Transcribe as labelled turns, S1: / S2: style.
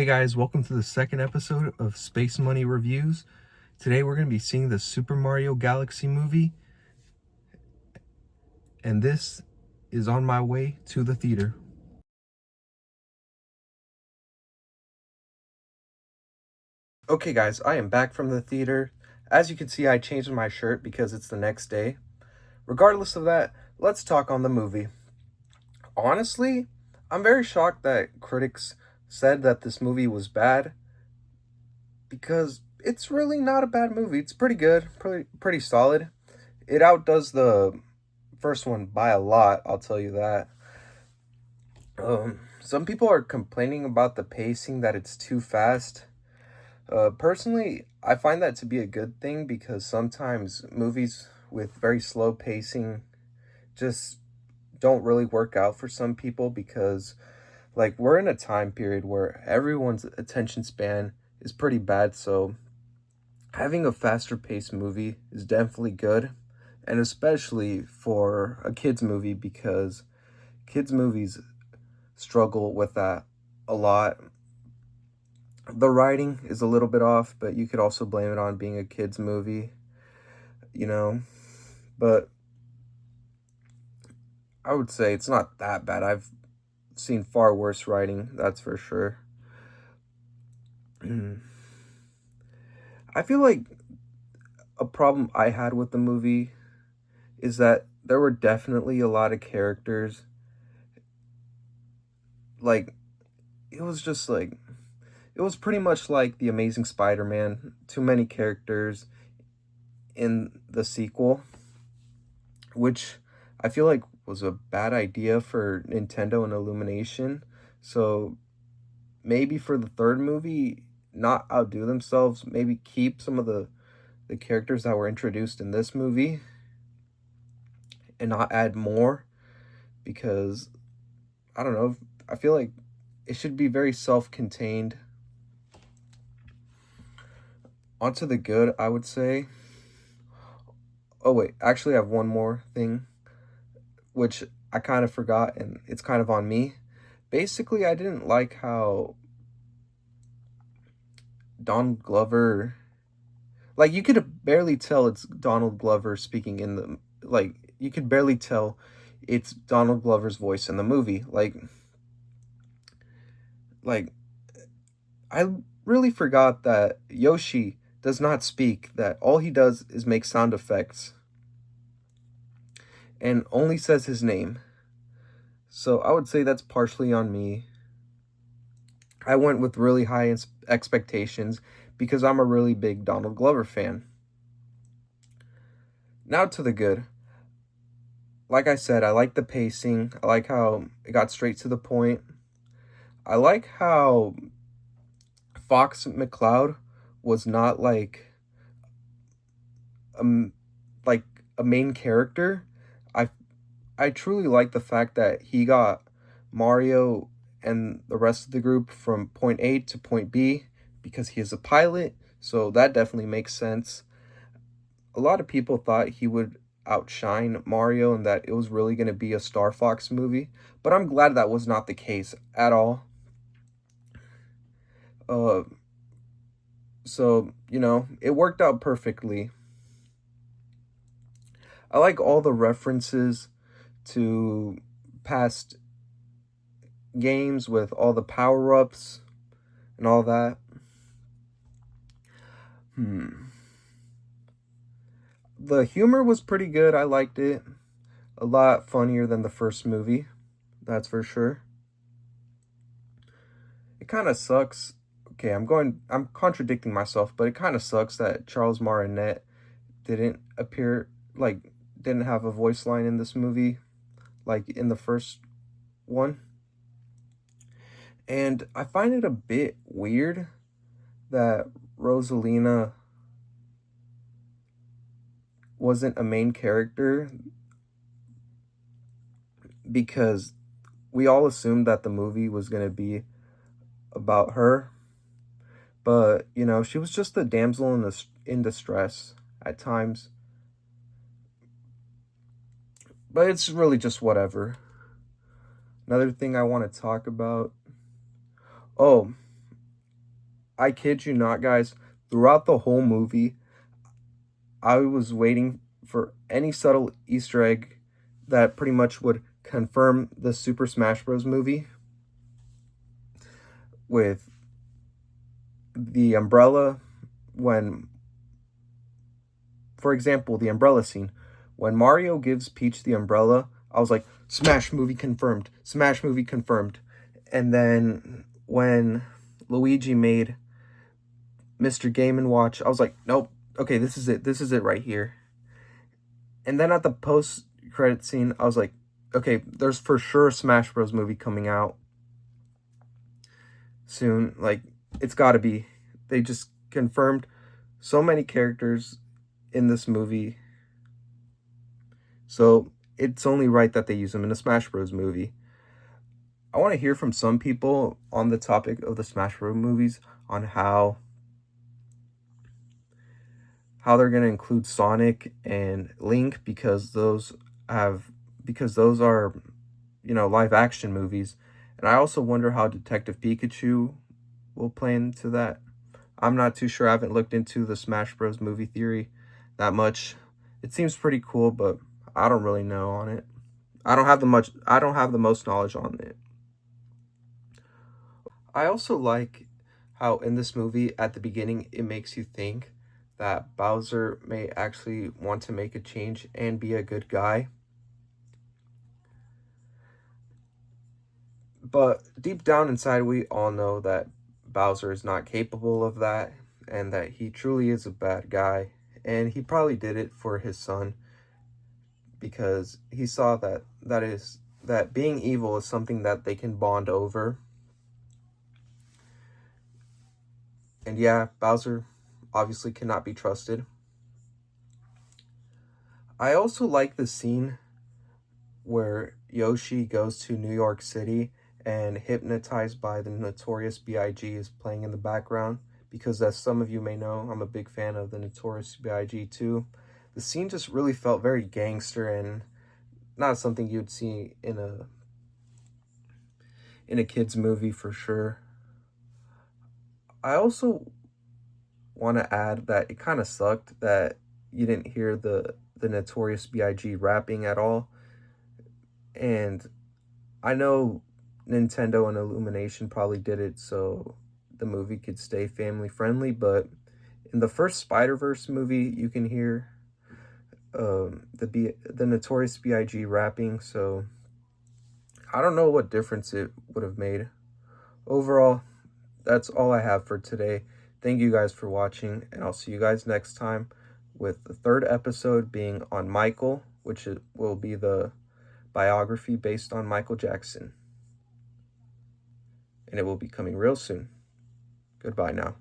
S1: Hey guys, welcome to the second episode of Space Money Reviews. Today we're going to be seeing the Super Mario Galaxy movie, and this is on my way to the theater. Okay guys, I am back from the theater. As you can see, I changed my shirt because it's the next day. Regardless of that, let's talk on the movie. Honestly, I'm very shocked that critics said that this movie was bad, because it's really not a bad movie. It's pretty good, pretty solid. It outdoes the first one by a lot, I'll tell you that. Some people are complaining about the pacing, that it's too fast. Personally, I find that to be a good thing, because sometimes movies with very slow pacing just don't really work out for some people, because like we're in a time period where everyone's attention span is pretty bad, so having a faster paced movie is definitely good, and especially for a kids movie, because kids movies struggle with that a lot. The writing is a little bit off, but you could also blame it on being a kids movie, you know. But I would say it's not that bad. I've seen far worse writing, that's for sure. I feel like a problem I had with the movie is that there were definitely a lot of characters. Like, it was just like, it was pretty much like The Amazing Spider-Man. Too many characters in the sequel, which I feel like was a bad idea for Nintendo and Illumination. So maybe for the third movie, not outdo themselves. Maybe keep some of the characters that were introduced in this movie and not add more, because I don't know. I feel like it should be very self-contained. Onto the good, I would say. Oh wait, actually I have one more thing, which I kind of forgot, and it's kind of on me. Basically, I didn't like how Donald Glover, like, you could barely tell it's Donald Glover speaking in the, like, you could barely tell it's Donald Glover's voice in the movie. Like I really forgot that Yoshi does not speak, that all he does is make sound effects and only says his name. So I would say that's partially on me. I went with really high expectations because I'm a really big Donald Glover fan. Now to the good. Like I said, I like the pacing. I like how it got straight to the point. I like how Fox McCloud was not um like a main character. I I truly like the fact that he got Mario and the rest of the group from point A to point B because he is a pilot, so that definitely makes sense. A lot of people thought he would outshine Mario and that it was really going to be a Star Fox movie, but I'm glad that was not the case at all. Uh, so, it worked out perfectly. I like all the references to past games with all the power-ups and all that. The humor was pretty good. I liked it. A lot funnier than the first movie, that's for sure. It kind of sucks. Okay, I'm contradicting myself, but it kind of sucks that Charles Martinet didn't appear, like, didn't have a voice line in this movie, like in the first one. And I find it a bit weird that Rosalina wasn't a main character, because we all assumed that the movie was going to be about her. But, she was just a damsel in distress at times. But it's really just whatever. Another thing I want to talk about. Oh, I kid you not, guys, throughout the whole movie, I was waiting for any subtle Easter egg that pretty much would confirm the Super Smash Bros. Movie with the umbrella when, for example, the umbrella scene. When Mario gives Peach the umbrella, I was like, Smash movie confirmed. Smash movie confirmed. And then when Luigi made Mr. Game & Watch, I was like, nope. Okay, this is it. This is it right here. And then at the post credit scene, I was like, okay, there's for sure a Smash Bros. Movie coming out soon. Like, it's got to be. They just confirmed so many characters in this movie. So it's only right that they use them in a Smash Bros. Movie. I want to hear from some people on the topic of the Smash Bros. Movies on how they're going to include Sonic and Link because those are, live action movies. And I also wonder how Detective Pikachu will play into that. I'm not too sure. I haven't looked into the Smash Bros. Movie theory that much. It seems pretty cool, but I don't really know on it. I don't have the most knowledge on it. I also like how in this movie at the beginning it makes you think that Bowser may actually want to make a change and be a good guy. But deep down inside, we all know that Bowser is not capable of that and that he truly is a bad guy. And he probably did it for his son because he saw that being evil is something that they can bond over. And yeah, Bowser obviously cannot be trusted. I also like the scene where Yoshi goes to New York City and Hypnotized by the Notorious B.I.G. is playing in the background because, as some of you may know, I'm a big fan of the Notorious B.I.G. too. The scene just really felt very gangster and not something you'd see in a kids movie for sure. I also want to add that it kind of sucked that you didn't hear the Notorious B.I.G. rapping at all. And I know Nintendo and Illumination probably did it so the movie could stay family friendly, but in the first Spider-Verse movie, you can hear the Notorious B.I.G. rapping, so I don't know what difference it would have made. Overall, that's all I have for today. Thank you guys for watching, and I'll see you guys next time with the third episode being on Michael, which will be the biography based on Michael Jackson. And it will be coming real soon. Goodbye now.